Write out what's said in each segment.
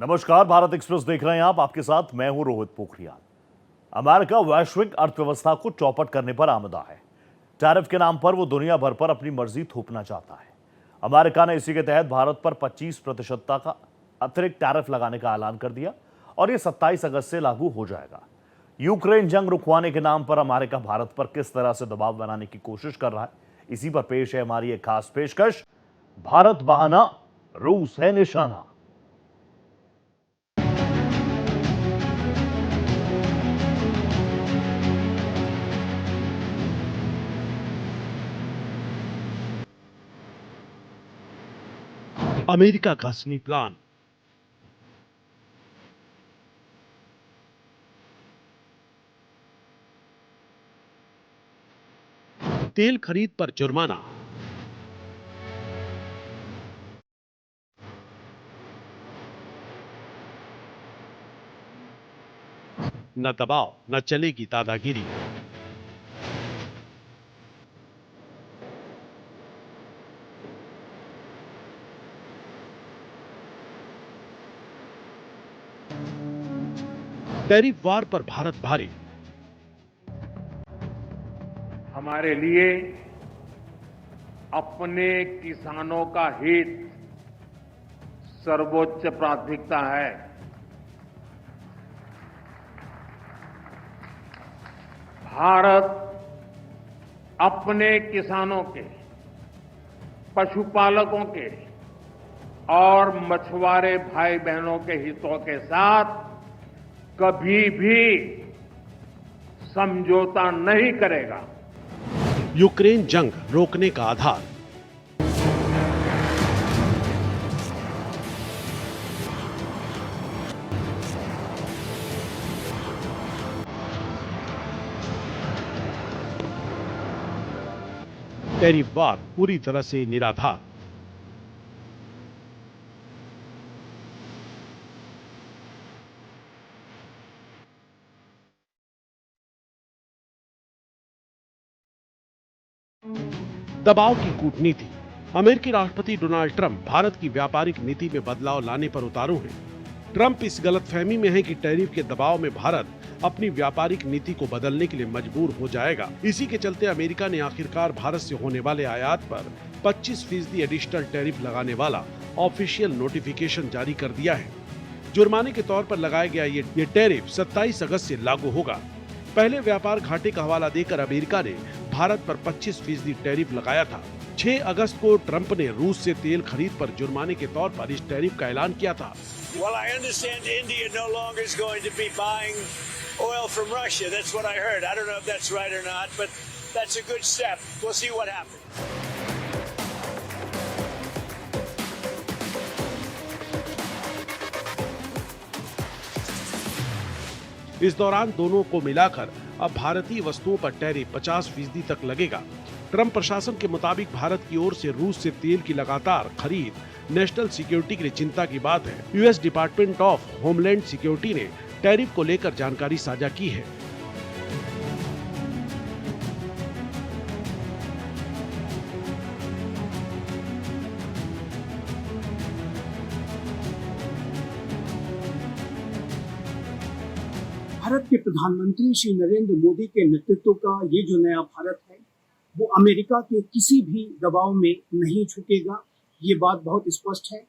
नमस्कार, भारत एक्सप्रेस देख रहे हैं आप। आपके साथ मैं हूं रोहित पोखरियाल। अमेरिका वैश्विक अर्थव्यवस्था को चौपट करने पर आमदा है। टैरिफ के नाम पर वो दुनिया भर पर अपनी मर्जी थोपना चाहता है। अमेरिका ने इसी के तहत भारत पर 25% का अतिरिक्त टैरिफ लगाने का ऐलान कर दिया और ये 27 अगस्त से लागू हो जाएगा। यूक्रेन जंग रुकवाने के नाम पर अमेरिका भारत पर किस तरह से दबाव बनाने की कोशिश कर रहा है, इसी पर पेश है हमारी एक खास पेशकश। भारत बहाना, रूस है निशाना। अमेरिका का असली प्लान। तेल खरीद पर जुर्माना। न दबाव न चलेगी दादागिरी। टैरिफ वार पर भारत भारी। हमारे लिए अपने किसानों का हित सर्वोच्च प्राथमिकता है। भारत अपने किसानों के, पशुपालकों के और मछुआरे भाई बहनों के हितों के साथ कभी भी समझौता नहीं करेगा। यूक्रेन जंग रोकने का आधार। टैरिफ वार पूरी तरह से निराधार। दबाव की कूटनीति। अमेरिकी राष्ट्रपति डोनाल्ड ट्रंप भारत की व्यापारिक नीति में बदलाव लाने पर उतारू हैं। ट्रंप इस गलतफहमी में है कि टैरिफ के दबाव में भारत अपनी व्यापारिक नीति को बदलने के लिए मजबूर हो जाएगा। इसी के चलते अमेरिका ने आखिरकार भारत से होने वाले आयात पर 25% एडिशनल टैरिफ लगाने वाला ऑफिशियल नोटिफिकेशन जारी कर दिया है। जुर्माने के तौर पर लगाया गया ये टैरिफ 27 अगस्त से लागू होगा। पहले व्यापार घाटे का हवाला देकर अमेरिका ने भारत पर 25% टैरिफ लगाया था। 6 अगस्त को ट्रंप ने रूस से तेल खरीद पर जुर्माने के तौर पर इस टैरिफ का ऐलान किया था। Well, I understand India no longer is going to be buying oil from Russia. That's what I heard. I don't know if that's right or not, but that's a good step. We'll see what happens. इस दौरान दोनों को मिलाकर अब भारतीय वस्तुओं पर tariff 50% तक लगेगा। ट्रंप प्रशासन के मुताबिक भारत की ओर से रूस से तेल की लगातार खरीद नेशनल सिक्योरिटी के लिए चिंता की बात है। US department of homeland security ने टैरिफ को लेकर जानकारी साझा की है। भारत के प्रधानमंत्री श्री नरेंद्र मोदी के नेतृत्व का ये जो नया भारत है वो अमेरिका के किसी भी दबाव में नहीं झुकेगा। ये बात बहुत स्पष्ट है।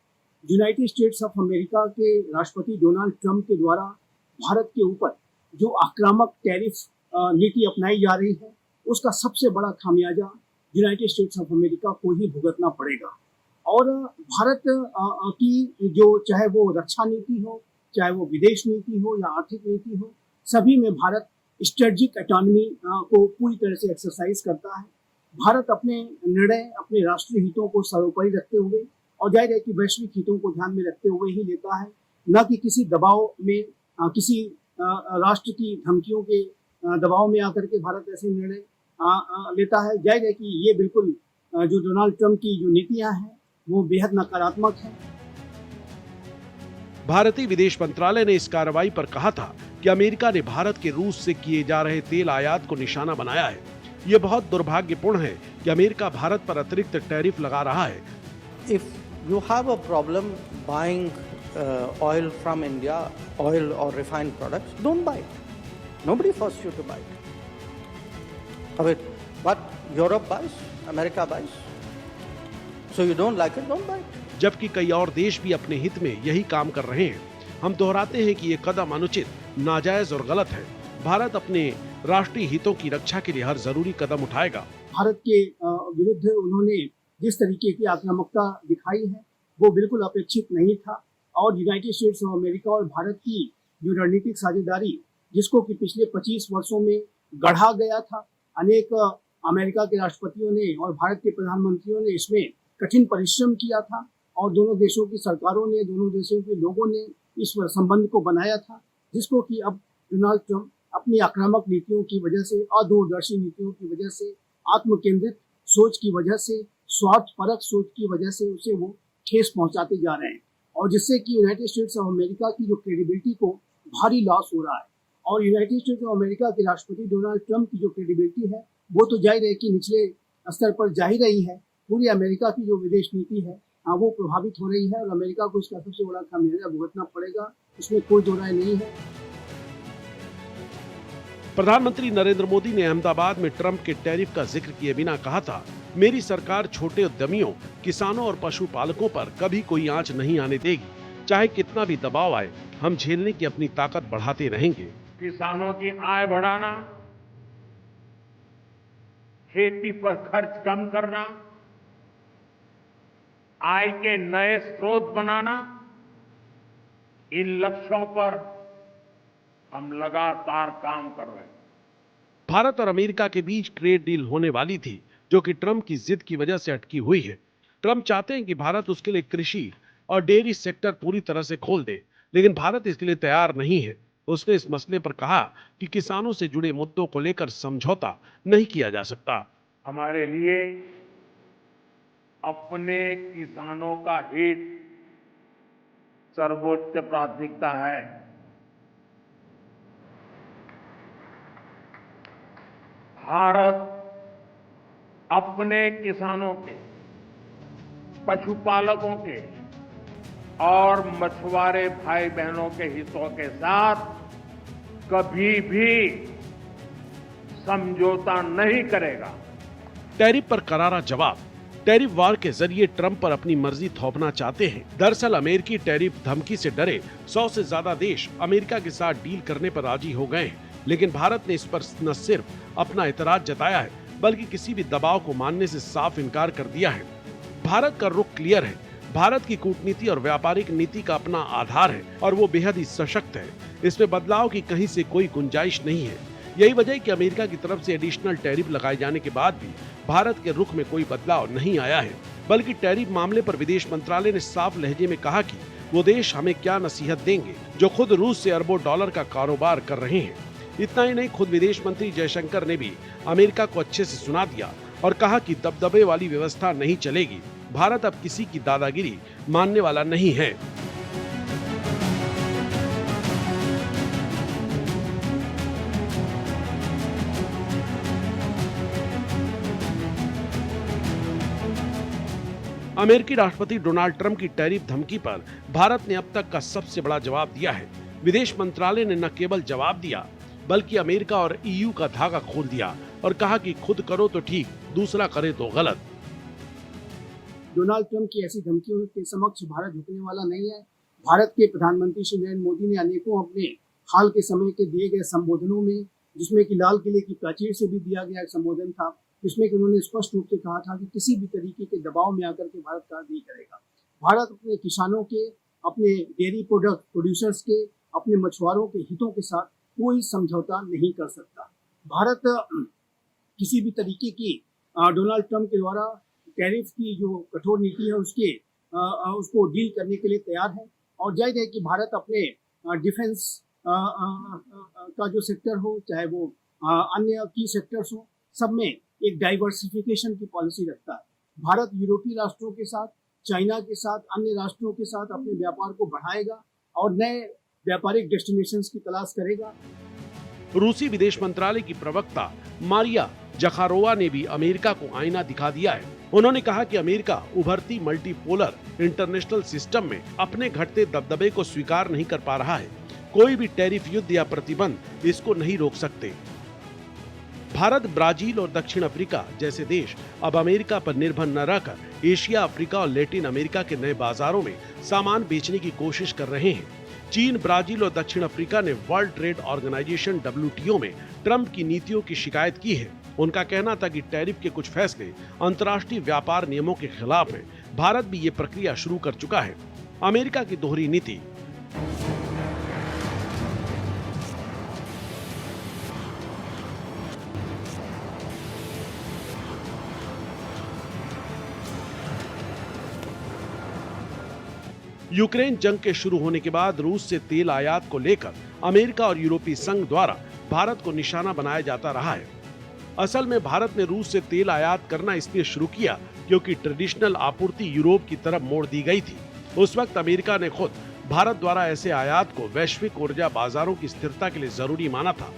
यूनाइटेड स्टेट्स ऑफ अमेरिका के राष्ट्रपति डोनाल्ड ट्रंप के द्वारा भारत के ऊपर जो आक्रामक टैरिफ नीति अपनाई जा रही है उसका सबसे बड़ा खामियाजा यूनाइटेड स्टेट्स ऑफ अमेरिका को ही भुगतना पड़ेगा। और भारत की जो चाहे वो रक्षा नीति हो, चाहे वो विदेश नीति हो या आर्थिक नीति हो, सभी में भारत स्ट्रेटेजिक ऑटोनॉमी को पूरी तरह से एक्सरसाइज करता है। भारत अपने निर्णय अपने राष्ट्रीय हितों को सर्वोपरि रखते हुए और जाहिर है कि वैश्विक हितों को ध्यान में रखते हुए ही लेता है, न कि किसी दबाव में किसी राष्ट्र की धमकियों के दबाव में आकर के भारत ऐसे निर्णय लेता है। जाहिर है कि ये बिल्कुल जो डोनाल्ड ट्रंप की जो नीतियां हैं वो बेहद नकारात्मक है। भारतीय विदेश मंत्रालय ने इस कार्रवाई पर कहा था कि अमेरिका ने भारत के रूस से किए जा रहे तेल आयात को निशाना बनाया है। ये बहुत दुर्भाग्यपूर्ण है कि अमेरिका भारत पर अतिरिक्त टैरिफ लगा रहा है। If you have a problem buying oil from India, oil or refined products, don't buy it. Nobody forced you to buy it. I mean, what Europe buys, America buys. So you don't like it, don't buy it. जबकि कई और देश भी अपने हित में यही काम कर रहे हैं। हम दोहराते हैं कि ये कदम अनुचित, नाजायज और गलत है। भारत अपने राष्ट्रीय हितों की रक्षा के लिए हर जरूरी कदम उठाएगा। भारत के विरुद्ध उन्होंने जिस तरीके की आक्रामकता दिखाई है वो बिल्कुल अपेक्षित नहीं था और यूनाइटेड स्टेट्स ऑफ अमेरिका और भारत की जो रणनीतिक साझेदारी जिसको कि पिछले 25 वर्षों में गढ़ा गया था, अनेक अमेरिका के राष्ट्रपतियों ने और भारत के प्रधानमंत्रियों ने इसमें कठिन परिश्रम किया था और दोनों देशों की सरकारों ने, दोनों देशों के लोगों ने इस संबंध को बनाया था, जिसको कि अब डोनाल्ड ट्रंप अपनी आक्रामक नीतियों की वजह से, अदूरदर्शी नीतियों की वजह से, आत्मकेंद्रित सोच की वजह से, स्वार्थपरक सोच की वजह से उसे वो ठेस पहुंचाते जा रहे हैं और जिससे कि यूनाइटेड स्टेट्स ऑफ अमेरिका की जो क्रेडिबिलिटी को भारी लॉस हो रहा है और यूनाइटेड स्टेट्स ऑफ अमेरिका के राष्ट्रपति डोनाल्ड ट्रंप की जो क्रेडिबिलिटी है वो तो जाहिर है कि निचले स्तर पर जा ही रही है। पूरी अमेरिका की जो विदेश नीति है वो प्रभावित हो रही है और अमेरिका को इसका सबसे बड़ा खामियाजा भुगतना पड़ेगा, इसमें कोई दो राय नहीं है। प्रधानमंत्री नरेंद्र मोदी ने अहमदाबाद में ट्रंप के टैरिफ का जिक्र किए बिना कहा था, मेरी सरकार छोटे उद्यमियों, किसानों और पशुपालकों पर कभी कोई आंच नहीं आने देगी। चाहे कितना भी दबाव आए, हम झेलने की अपनी ताकत बढ़ाते रहेंगे। किसानों की आय बढ़ाना, खेती पर खर्च कम करना, आय के नए स्रोत बनाना, इन लक्ष्यों पर हम लगातार काम कर रहे हैं। भारत और अमेरिका के बीच ट्रेड डील होने वाली थी, जो कि ट्रंप की जिद की वजह से अटकी हुई है। ट्रंप चाहते हैं कि भारत उसके लिए कृषि और डेयरी सेक्टर पूरी तरह से खोल दे, लेकिन भारत इसके लिए तैयार नहीं है। उसने इस मसले पर कहा कि किसानों से जुड़े मुद्दों को लेकर समझौता नहीं किया जा सकता। हमारे लिए अपने किसानों का हित सर्वोच्च प्राथमिकता है। भारत अपने किसानों के, पशुपालकों के और मछुआरे भाई बहनों के हितों के साथ कभी भी समझौता नहीं करेगा। टैरिफ पर करारा जवाब। टैरिफ वार के जरिए ट्रंप पर अपनी मर्जी थोपना चाहते हैं। दरअसल अमेरिकी टैरिफ धमकी से डरे 100 से ज्यादा देश अमेरिका के साथ डील करने पर राजी हो गए हैं, लेकिन भारत ने इस पर न सिर्फ अपना एतराज जताया है, बल्कि किसी भी दबाव को मानने से साफ इनकार कर दिया है। भारत का रुख क्लियर है। भारत की कूटनीति और व्यापारिक नीति का अपना आधार है और वो बेहद ही सशक्त है। इसमें बदलाव की कहीं से कोई गुंजाइश नहीं है। यही वजह है कि अमेरिका की तरफ से एडिशनल टैरिफ लगाए जाने के बाद भी भारत के रुख में कोई बदलाव नहीं आया है, बल्कि टैरिफ मामले पर विदेश मंत्रालय ने साफ लहजे में कहा कि वो देश हमें क्या नसीहत देंगे जो खुद रूस से अरबों डॉलर का कारोबार कर रहे हैं। इतना ही नहीं, खुद विदेश मंत्री जयशंकर ने भी अमेरिका को अच्छे से सुना दिया और कहा कि दबदबे वाली व्यवस्था नहीं चलेगी। भारत अब किसी की दादागिरी मानने वाला नहीं है। अमेरिकी राष्ट्रपति डोनाल्ड ट्रंप की टैरिफ धमकी पर भारत ने अब तक का सबसे बड़ा जवाब दिया है। विदेश मंत्रालय ने न केवल जवाब दिया, बल्कि अमेरिका और ईयू का धागा खोल दिया और कहा कि खुद करो तो ठीक, दूसरा करे तो गलत। डोनाल्ड ट्रंप की ऐसी धमकियों के समक्ष भारत झुकने वाला नहीं है। भारत के प्रधानमंत्री श्री नरेंद्र मोदी ने अनेकों अपने हाल के समय के दिए गए संबोधनों में, जिसमें कि लाल किले की प्राचीर से भी दिया गया एक संबोधन था, जिसमें कि उन्होंने स्पष्ट रूप से कहा था कि किसी भी तरीके के दबाव में आकर के भारत कार्य नहीं करेगा। भारत अपने किसानों के, अपने डेयरी प्रोडक्ट प्रोड्यूसर्स के, अपने मछुआरों के हितों के साथ कोई समझौता नहीं कर सकता। भारत किसी भी तरीके की डोनाल्ड ट्रंप के द्वारा टैरिफ की जो कठोर नीति है उसको डील करने के लिए तैयार है और जाहिर है कि भारत अपने डिफेंस का जो सेक्टर हो, चाहे वो अन्य की सेक्टर्स हो, सब में एक डाइवर्सिफिकेशन की पॉलिसी रखता है। भारत यूरोपीय राष्ट्रों के साथ, चाइना के साथ, अन्य राष्ट्रों के साथ अपने व्यापार को बढ़ाएगा और नए व्यापारिक डेस्टिनेशंस की तलाश करेगा। रूसी विदेश मंत्रालय की प्रवक्ता मारिया जखारोवा ने भी अमेरिका को आईना दिखा दिया है। उन्होंने कहा कि अमेरिका उभरती मल्टीपोलर इंटरनेशनल सिस्टम में अपने घटते दबदबे को स्वीकार नहीं कर पा रहा है। कोई भी टैरिफ युद्ध या प्रतिबंध इसको नहीं रोक सकते। भारत, ब्राजील और दक्षिण अफ्रीका जैसे देश अब अमेरिका पर निर्भर न रहकर एशिया, अफ्रीका और लैटिन अमेरिका के नए बाजारों में सामान बेचने की कोशिश कर रहे हैं। चीन, ब्राजील और दक्षिण अफ्रीका ने वर्ल्ड ट्रेड ऑर्गेनाइजेशन WTO में ट्रंप की नीतियों की शिकायत की है। उनका कहना था कि टैरिफ के कुछ फैसले अंतर्राष्ट्रीय व्यापार नियमों के खिलाफ हैं। भारत भी ये प्रक्रिया शुरू कर चुका है। अमेरिका की दोहरी नीति यूक्रेन जंग के शुरू होने के बाद रूस से तेल आयात को लेकर अमेरिका और यूरोपीय संघ द्वारा भारत को निशाना बनाया जाता रहा है। असल में भारत ने रूस से तेल आयात करना इसलिए शुरू किया क्योंकि ट्रेडिशनल आपूर्ति यूरोप की तरफ मोड़ दी गई थी। उस वक्त अमेरिका ने खुद भारत द्वारा ऐसे आयात को वैश्विक ऊर्जा बाजारों की स्थिरता के लिए जरूरी माना था।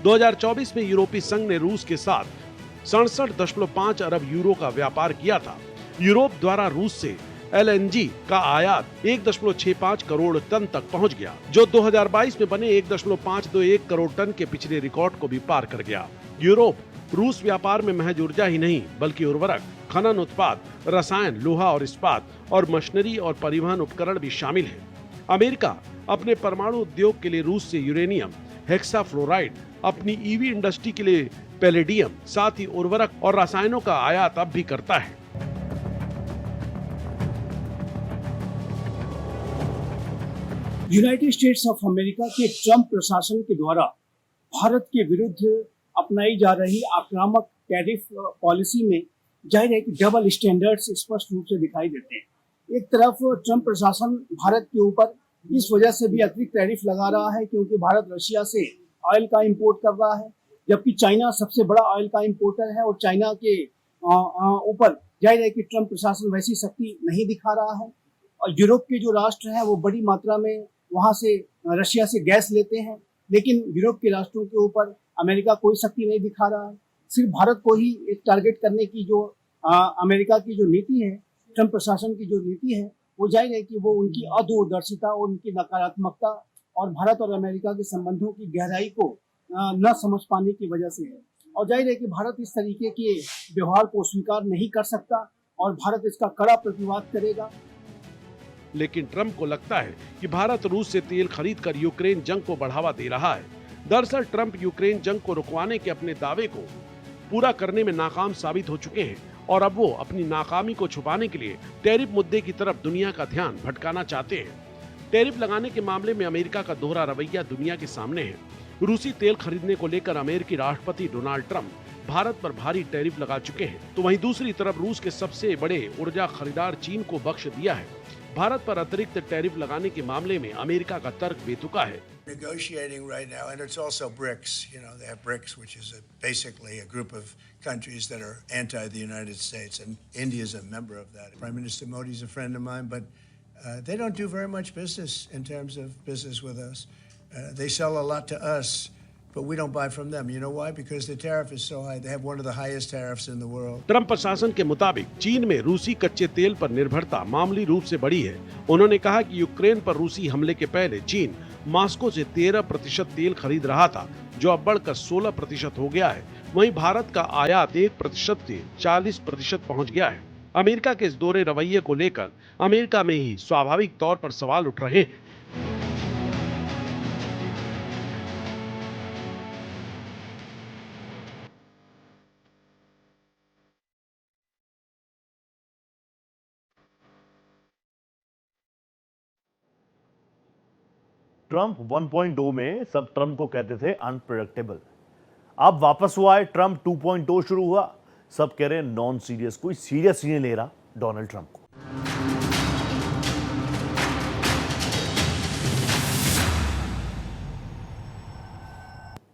2024 में यूरोपीय संघ ने रूस के साथ 67.5 अरब यूरो का व्यापार किया था। यूरोप द्वारा रूस से LNG का आयात 1.65 करोड़ टन तक पहुंच गया, जो 2022 में बने 1.521 करोड़ टन के पिछले रिकॉर्ड को भी पार कर गया। यूरोप रूस व्यापार में महज ऊर्जा ही नहीं बल्कि उर्वरक, खनन उत्पाद, रसायन, लोहा और इस्पात और मशीनरी और परिवहन उपकरण भी शामिल है। अमेरिका अपने परमाणु उद्योग के लिए रूस से यूरेनियम, हेक्साफ्लोराइड, अपनी EV इंडस्ट्री के लिए पैलेडियम, साथ ही उर्वरक और रसायनों का आयात अब भी करता है। यूनाइटेड स्टेट्स ऑफ अमेरिका के ट्रंप प्रशासन के द्वारा भारत के विरुद्ध अपनाई जा रही आक्रामक टैरिफ पॉलिसी में जाहिर है कि डबल स्टैंडर्ड्स स्पष्ट रूप से दिखाई देते हैं। एक तरफ ट्रंप प्रशासन भारत के ऊपर इस वजह से भी अतिरिक्त टैरिफ लगा रहा है क्योंकि भारत रशिया से ऑयल का इंपोर्ट कर रहा है, जबकि चाइना सबसे बड़ा ऑयल का इंपोर्टर है और चाइना के ऊपर जाहिर है कि ट्रंप प्रशासन वैसी सख्ती नहीं दिखा रहा है। और यूरोप के जो राष्ट्र हैं वो बड़ी मात्रा में वहाँ से रशिया से गैस लेते हैं, लेकिन यूरोप के राष्ट्रों के ऊपर अमेरिका कोई सख्ती नहीं दिखा रहा है। सिर्फ भारत को ही एक टारगेट करने की जो अमेरिका की जो नीति है, ट्रंप प्रशासन की जो नीति है, वो जाहिर है कि वो उनकी अदूरदर्शिता और उनकी नकारात्मकता और भारत और अमेरिका के संबंधों की गहराई को न समझ पाने की वजह से है। और जाहिर है कि भारत इस तरीके के व्यवहार को स्वीकार नहीं कर सकता और भारत इसका कड़ा प्रतिवाद करेगा। लेकिन ट्रंप को लगता है कि भारत रूस से तेल खरीदकर यूक्रेन जंग को बढ़ावा दे रहा है। दरअसल ट्रंप यूक्रेन जंग को रुकवाने के अपने दावे को पूरा करने में नाकाम साबित हो चुके हैं और अब वो अपनी नाकामी को छुपाने के लिए टैरिफ मुद्दे की तरफ दुनिया का ध्यान भटकाना चाहते हैं। टैरिफ लगाने के मामले में अमेरिका का दोहरा रवैया दुनिया के सामने है। रूसी तेल खरीदने को लेकर अमेरिकी राष्ट्रपति डोनाल्ड ट्रंप भारत पर भारी टैरिफ लगा चुके हैं, तो वहीं दूसरी तरफ रूस के सबसे बड़े ऊर्जा खरीदार चीन को बख्श दिया है। भारत पर अतिरिक्त टैरिफ लगाने के मामले में अमेरिका का तर्क बेतुका है। Negotiating right now, and it's also BRICS. You know, they have BRICS, which is basically a group of countries that are anti the United States, and India is a member of that. Prime Minister Modi is a friend of mine, but they don't do very much business in terms of business with us. They sell a lot to us, but we don't buy from them. You know why? Because the tariff is so high. They have one of the highest tariffs in the world. Trump प्रशासन के मुताबिक चीन में रूसी कच्चे तेल पर निर्भरता मामूली रूप से बढ़ी है। उन्होंने कहा कि यूक्रेन पर रूसी हमले के पहले चीन मॉस्को से 13% तेल खरीद रहा था, जो अब बढ़कर 16% हो गया है। वहीं भारत का आयात 1% से 40% पहुंच गया है। अमेरिका के इस दोहरे रवैये को लेकर अमेरिका में ही स्वाभाविक तौर पर सवाल उठ रहे हैं। ट्रंप 1.0 में सब ट्रंप को कहते थे अनप्रेडिक्टेबल। अब वापस हुआ है ट्रंप 2.0 शुरू हुआ। सब कह रहे हैं नॉन सीरियस, कोई सीरियस नहीं ले रहा डोनाल्ड ट्रंप को।